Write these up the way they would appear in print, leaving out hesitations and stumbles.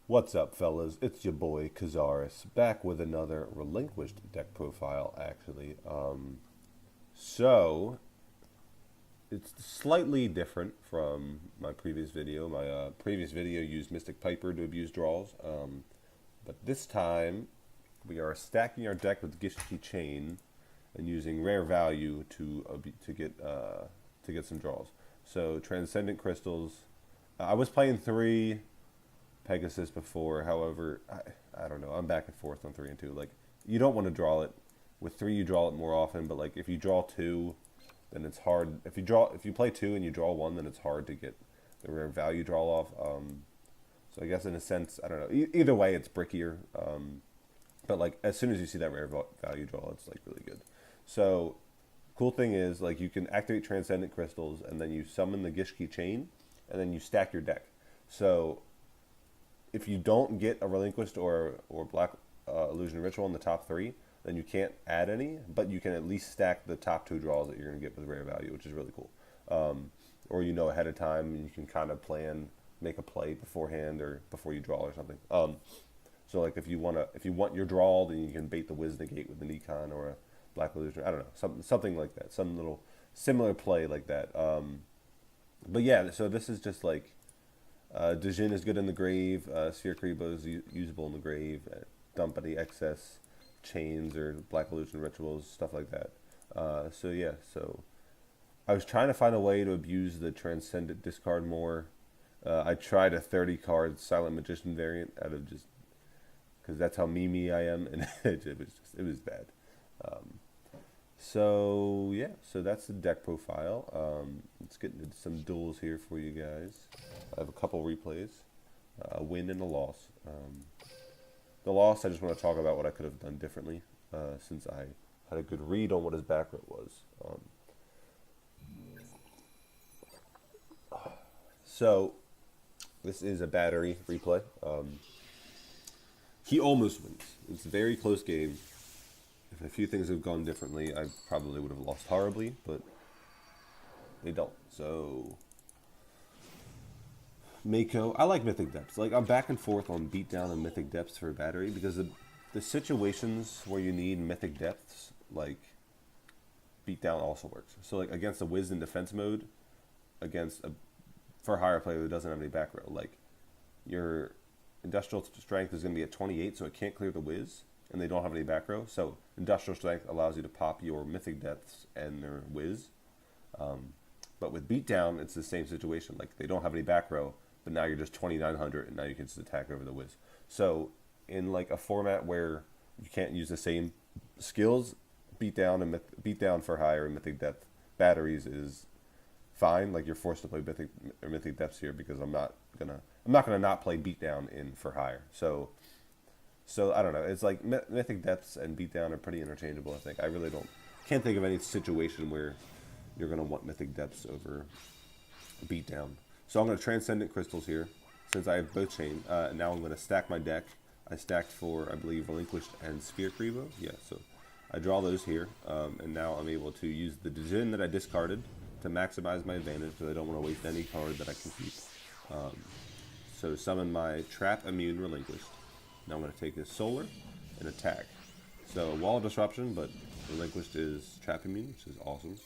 What's up, fellas? It's your boy Kazaris back with another Relinquished deck profile. Actually, so it's slightly different from my previous video. My previous video used Mystic Piper to abuse draws, but this time we are stacking our deck with Gishki Chain and using rare value to get some draws. So Transcendent crystals. I was playing 3 Pegasus before. However, I don't know. I'm back and forth on 3 and 2. Like, you don't want to draw it. With 3, you draw it more often. But like, if you draw 2, then it's hard. If you play 2 and you draw 1, then it's hard to get the rare value draw off. So I guess in a sense, I don't know. Either way, it's brickier. But like, as soon as you see that rare value draw, it's like really good. So cool thing is, like, you can activate Transcendent crystals and then you summon the Gishki Chain and then you stack your deck. So if you don't get a Relinquished or Black Illusion Ritual in the top 3, then you can't add any, but you can at least stack the top 2 draws that you're going to get with rare value, which is really cool. Or you know ahead of time, and you can kind of make a play beforehand or before you draw or something. So like if you want your draw, then you can bait the Wiz Negate with the Nikon or a Black Illusion. I don't know, something like that, some little similar play like that. But yeah, so this is just like, Djinn is good in the grave. Sphere Kribo is usable in the grave. Dump any excess chains or Black Illusion rituals, stuff like that. So yeah, so I was trying to find a way to abuse the Transcendent discard more. I tried a 30 card Silent Magician variant out of just because that's how memey I am, and it was bad. So yeah, so that's the deck profile. Let's get into some duels here for you guys. I have a couple replays, a win and a loss. The loss, I just want to talk about what I could have done differently, since I had a good read on what his back row was. So this is a battery replay. He almost wins. It's a very close game. If a few things have gone differently, I probably would have lost horribly, but they don't. So Mako, I like Mythic Depths. Like, I'm back and forth on Beatdown and Mythic Depths for battery because the situations where you need Mythic Depths, like, Beatdown also works. So like against a Wisdom defense mode, against a for hire player who doesn't have any back row, like, your Industrial Strength is going to be at 28, so it can't clear the Wiz, and they don't have any back row. So Industrial Strength allows you to pop your Mythic Depths and their Wiz. But with Beatdown, it's the same situation. Like, they don't have any back row, but now you're just 2,900, and now you can just attack over the Wiz. So in like a format where you can't use the same skills, Beatdown for hire and Mythic Depth batteries is fine. Like, you're forced to play Mythic Depths here because I'm not gonna not play Beatdown in for hire. So I don't know. It's like Mythic Depths and Beatdown are pretty interchangeable. I think I really can't think of any situation where you're gonna want Mythic Depths over Beatdown. So I'm gonna Transcendent crystals here since I have both chain. Now I'm gonna stack my deck. I stacked for, I believe, Relinquished and Sphere Kribo. Yeah, so I draw those here, and now I'm able to use the Djinn that I discarded to maximize my advantage because I don't want to waste any card that I can keep. So summon my Trap Immune Relinquished. Now I'm going to take this Solar and attack. So Wall Disruption, but Relinquished is Trap Immune, which is awesome.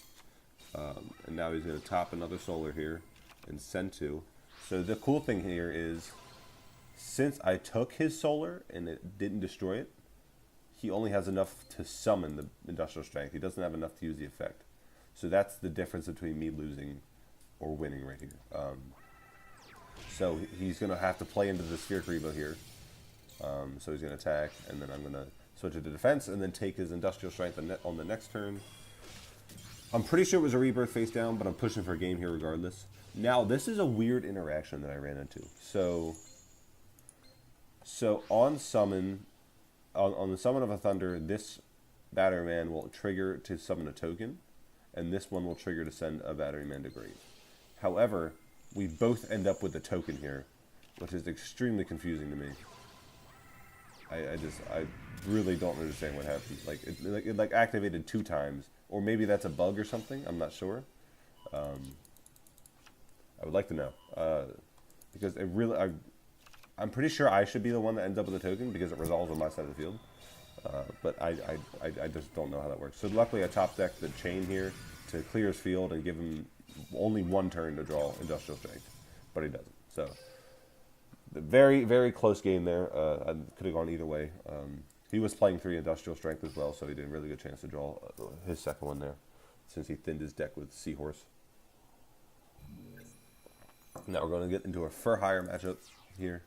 And now he's going to top another Solar here and send 2. So the cool thing here is, since I took his Solar and it didn't destroy it, he only has enough to summon the Industrial Strength. He doesn't have enough to use the effect. So that's the difference between me losing or winning right here. So he's going to have to play into the Sphere Kribo here. So he's going to attack, and then I'm going to switch it to defense, and then take his Industrial Strength on the next turn. I'm pretty sure it was a Rebirth face down, but I'm pushing for a game here regardless. Now, this is a weird interaction that I ran into. So on summon, on the summon of a Thunder, this Battery Man will trigger to summon a token, and this one will trigger to send a Battery Man to grave. However, we both end up with the token here, which is extremely confusing to me. I really don't understand what happened. Like, it activated 2 times, or maybe that's a bug or something. I'm not sure. I would like to know, because it really, I'm pretty sure I should be the one that ends up with the token because it resolves on my side of the field. But I just don't know how that works. So luckily I top deck the chain here to clear his field and give him only one turn to draw Industrial Strength, but he doesn't. So the very, very close game there. I could have gone either way. He was playing 3 Industrial Strength as well, so he didn't really get a chance to draw his second one there, since he thinned his deck with Seahorse. Now we're going to get into a for hire matchup here.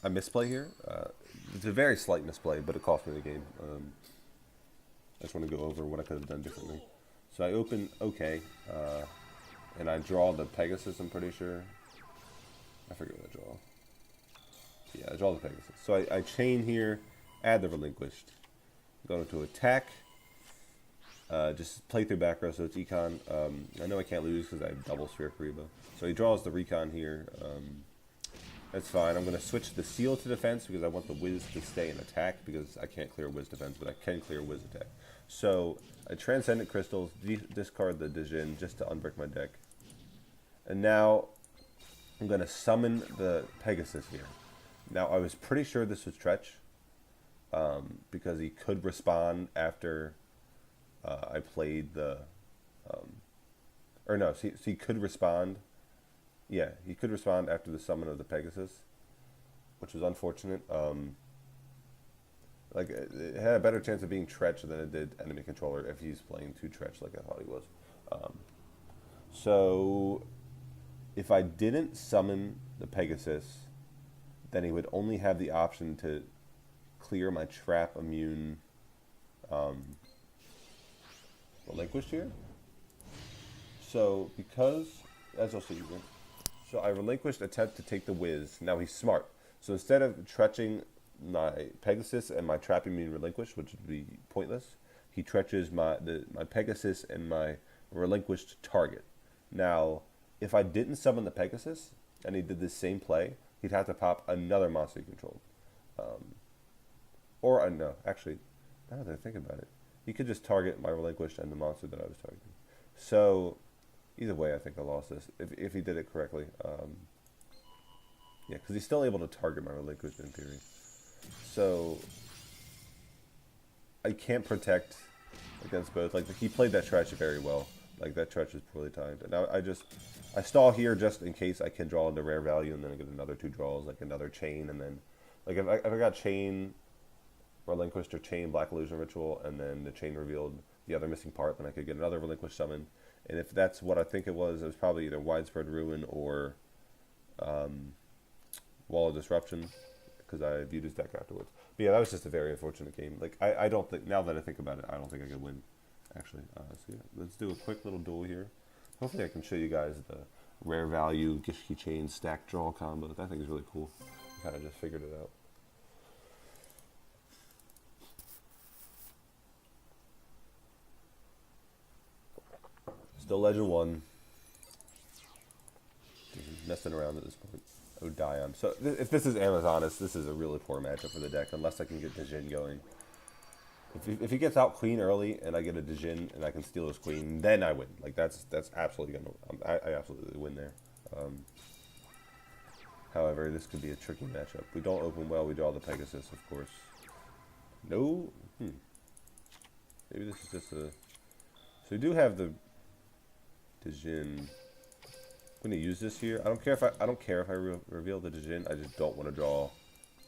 I misplay here. It's a very slight misplay, but it cost me the game. I just want to go over what I could have done differently. So I open OK, and I draw the Pegasus, I'm pretty sure. I forget what I draw. Yeah, I draw the Pegasus. So I chain here, add the Relinquished. Go to attack. Just play through back row, so it's econ. I know I can't lose because I have double Sphere Kariba. So he draws the recon here. That's fine. I'm going to switch the seal to defense because I want the whiz to stay in attack because I can't clear whiz defense, but I can clear whiz attack. So I Transcendent Crystals, discard the Dijin just to unbrick my deck. And now I'm going to summon the Pegasus here. Now I was pretty sure this was Tretch because he could respond after I played the... or no, so he could respond. Yeah, he could respond after the summon of the Pegasus, which was unfortunate. Like, it had a better chance of being Tretch than it did enemy controller if he's playing 2 Tretch like I thought he was. So, if I didn't summon the Pegasus, then he would only have the option to clear my trap immune Relinquished here. So, because, as I'll see you so I Relinquished, attempt to take the whiz. Now he's smart. So instead of Tretching my Pegasus and my trap immune Relinquished, which would be pointless, he Tretches my Pegasus and my Relinquished target. Now, if I didn't summon the Pegasus and he did the same play, he'd have to pop another monster he controlled. No, actually, now that I think about it, he could just target my Relinquished and the monster that I was targeting. So, either way, I think I lost this, if he did it correctly. Yeah, because he's still able to target my Relinquished in theory. So, I can't protect against both. Like, he played that Tretch very well. Like, that Tretch is poorly timed. And now I stall here just in case I can draw into rare value, and then I get another 2 draws, like another chain, and then, like, if I got chain Relinquished or chain Black Illusion Ritual, and then the chain revealed the other missing part, then I could get another Relinquished summon. And if that's what I think it was probably either Widespread Ruin or Wall of Disruption, because I viewed his deck afterwards. But yeah, that was just a very unfortunate game. Like, I don't think, now that I think about it, I don't think I could win, actually. So yeah, let's do a quick little duel here. Hopefully I can show you guys the rare value Gishki Chain stack draw combo. That I think is really cool. I kind of just figured it out. Still Legend 1. Messing around at this point. Odion. So if this is Amazonas, this is a really poor matchup for the deck, unless I can get Dijin going. If he gets out Queen early and I get a Dijin and I can steal his Queen, then I win. Like, that's absolutely gonna... I absolutely win there. However, this could be a tricky matchup. We don't open well, we draw the Pegasus, of course. No? Maybe this is just a... So we do have the Dijin. I'm going to use this here. I don't care if I reveal the Dijin. I just don't want to draw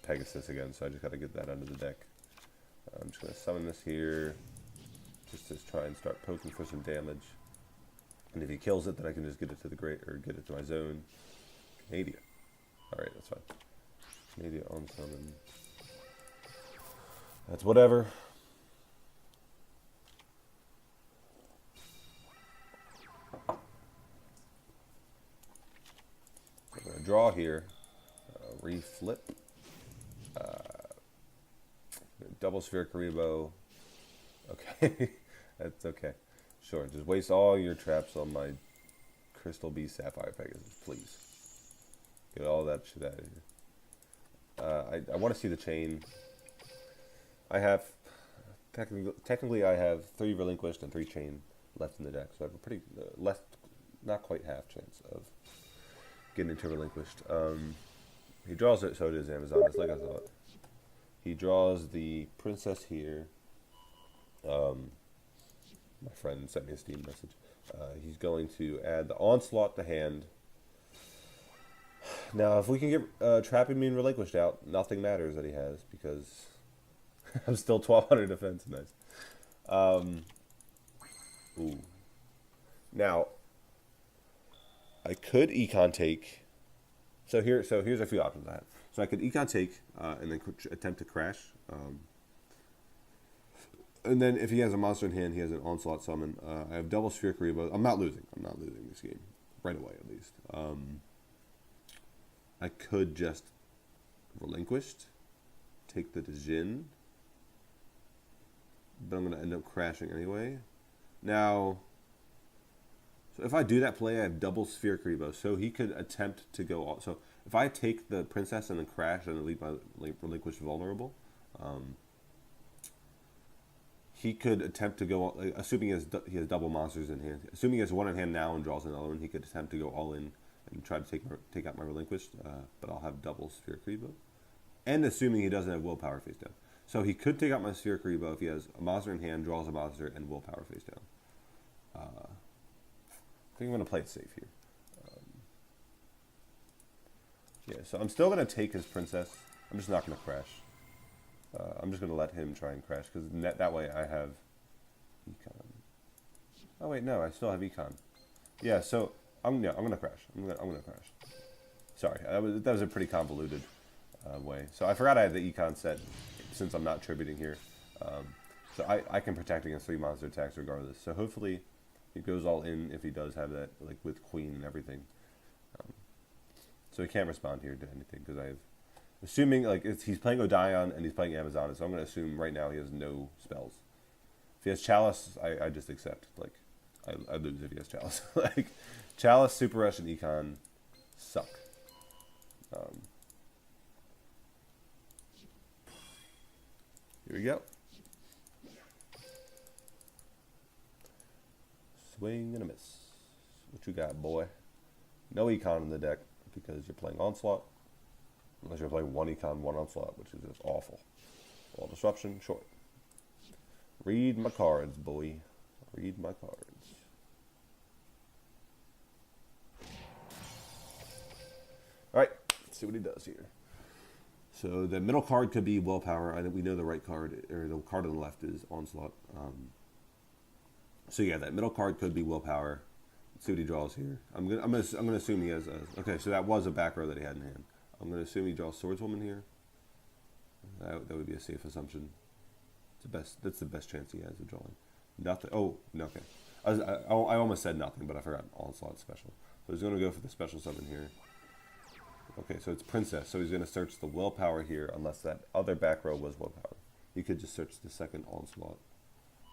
Pegasus again, so I just got to get that out of the deck. I'm just going to summon this here, just to try and start poking for some damage. And if he kills it, then I can just get it to the great, or get it to my zone. Canadia. Alright, that's fine. Canadia on summon. That's whatever. I'm going to draw here. Reflip. Double Sphere Karibo. Okay. That's okay. Sure. Just waste all your traps on my Crystal Beast Sapphire Pegasus, please. Get all that shit out of here. I want to see the chain. I have... Technically, I have 3 Relinquished and 3 chain left in the deck. So I have a pretty... not quite half chance of getting into Relinquished. He draws it, so it is Amazon. It's like I thought. He draws the princess here. My friend sent me a Steam message. He's going to add the onslaught to hand. Now, if we can get Trapping Me and Relinquished out, nothing matters that he has, because I'm still 1200 defense. Nice. Ooh. Now, I could econ take. So here's a few options I have. So I could econ take and then attempt to crash. And then if he has a monster in hand, he has an onslaught summon. I have double Sphere Karibo. I'm not losing this game right away, at least. I could just Relinquished, take the Jin, but I'm going to end up crashing anyway. Now, so if I do that play, I have double Sphere Karibo, so he could attempt to go all. So if I take the princess and then crash and leave my Relinquished vulnerable, he could attempt to go, assuming he has double monsters in hand. Assuming he has one in hand now and draws another one, he could attempt to go all in and try to take out my Relinquished, but I'll have double Sphere Karibo. And assuming he doesn't have willpower face down. So he could take out my Sphere Karibo if he has a monster in hand, draws a monster, and willpower face down. I think I'm going to play it safe here. Yeah, so I'm still going to take his princess. I'm just not going to crash. I'm just going to let him try and crash, because that way I have econ. Oh wait, no, I still have econ. Yeah, so I'm going to crash. I'm going to crash. Sorry, that was a pretty convoluted way. So I forgot I had the econ set since I'm not tributing here. So I can protect against 3 monster attacks regardless. So hopefully he goes all in if he does have that, like with queen and everything. So he can't respond here to anything, because I have, assuming like he's playing Odion and he's playing Amazon, so I'm going to assume right now he has no spells. If he has Chalice, I just accept. Like I lose if he has Chalice. Like Chalice, Super Rush, and Econ suck. Here we go. Swing and a miss. What you got, boy? No econ in the deck because you're playing Onslaught. Unless you're playing 1 econ, 1 Onslaught, which is just awful. All disruption, short. Read my cards, boy. Read my cards. Alright, let's see what he does here. So the middle card could be Willpower. I think we know the right card, or the card on the left is Onslaught. So yeah, that middle card could be Willpower. Let's see what he draws here. I'm gonna assume he has a. Okay, so that was a back row that he had in hand. I'm gonna assume he draws Swordswoman here. That would be a safe assumption. That's the best chance he has of drawing. Nothing. Oh, no, okay. I almost said nothing, but I forgot Onslaught special. So he's gonna go for the special summon here. Okay, so it's Princess. So he's gonna search the Willpower here, unless that other back row was Willpower. He could just search the second Onslaught,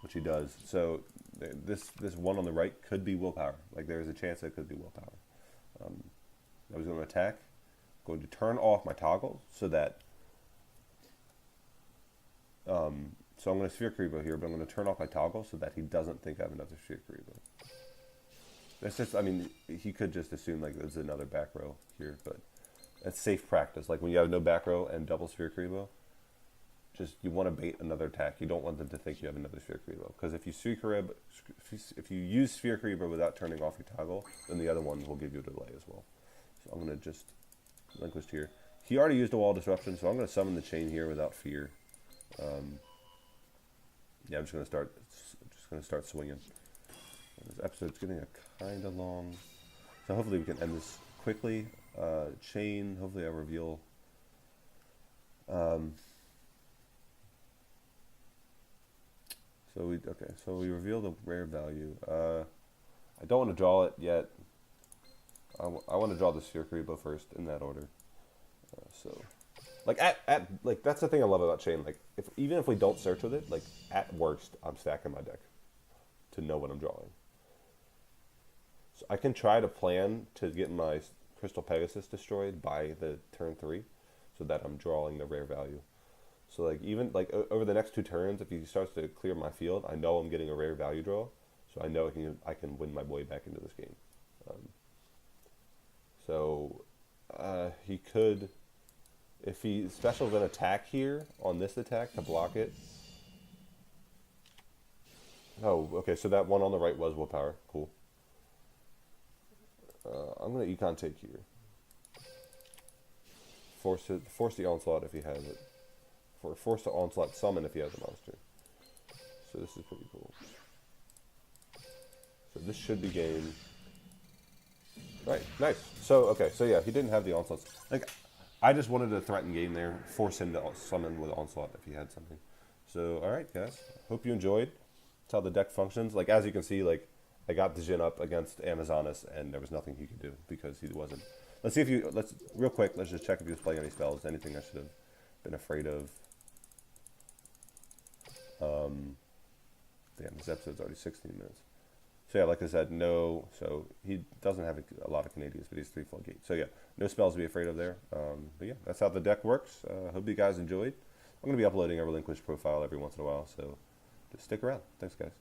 which he does. So this one on the right could be Willpower. Like there's a chance that it could be Willpower. I was going to attack. Going to turn off my toggle so that. So I'm going to Sphere Karibo here, but I'm going to turn off my toggle so that he doesn't think I have another Sphere Karibo. That's just. I mean, he could just assume like there's another back row here, but that's safe practice. Like when you have no back row and double Sphere Karibo. Just you want to bait another attack. You don't want them to think you have another Sphere Karibo, because if you use Sphere Karibo without turning off your toggle, then the other one will give you a delay as well. So I'm gonna just Relinquished here. He already used a Wall Disruption, so I'm gonna summon the chain here without fear. Yeah, I'm just gonna start swinging. This episode's getting a kind of long, so hopefully we can end this quickly. Chain. Hopefully I reveal. So we reveal the rare value. I don't want to draw it yet. I want to draw the Sphere Karibo first in that order. Like like that's the thing I love about Chain. Like even if we don't search with it, like at worst I'm stacking my deck to know what I'm drawing. So I can try to plan to get my Crystal Pegasus destroyed by the turn 3, so that I'm drawing the rare value. So like even like over the next 2 turns, if he starts to clear my field, I know I'm getting a rare value draw, so I know I can win my way back into this game. So he could, if he specials an attack here on this attack to block it. Oh, okay, so that one on the right was willpower. Cool. I'm going to econ take here. Force the onslaught if he has it. Force the onslaught summon if he has a monster. So this is pretty cool. So this should be game. Right, nice. So, okay, so yeah, he didn't have the onslaught. Like, I just wanted to threaten game there, force him to summon with onslaught if he had something. So, alright, guys. Hope you enjoyed. That's how the deck functions. Like, as you can see, like, I got the Jin up against Amazonas, and there was nothing he could do because he wasn't. Let's see if you, real quick, let's just check if he was playing any spells, anything I should have been afraid of. Damn, this episode's already 16 minutes. So yeah, like I said, no, so he doesn't have a lot of Canadians, but he's 3 floodgate. So yeah, no spells to be afraid of there. But yeah, that's how the deck works. Hope you guys enjoyed. I'm going to be uploading a Relinquished profile every once in a while, so just stick around. Thanks, guys.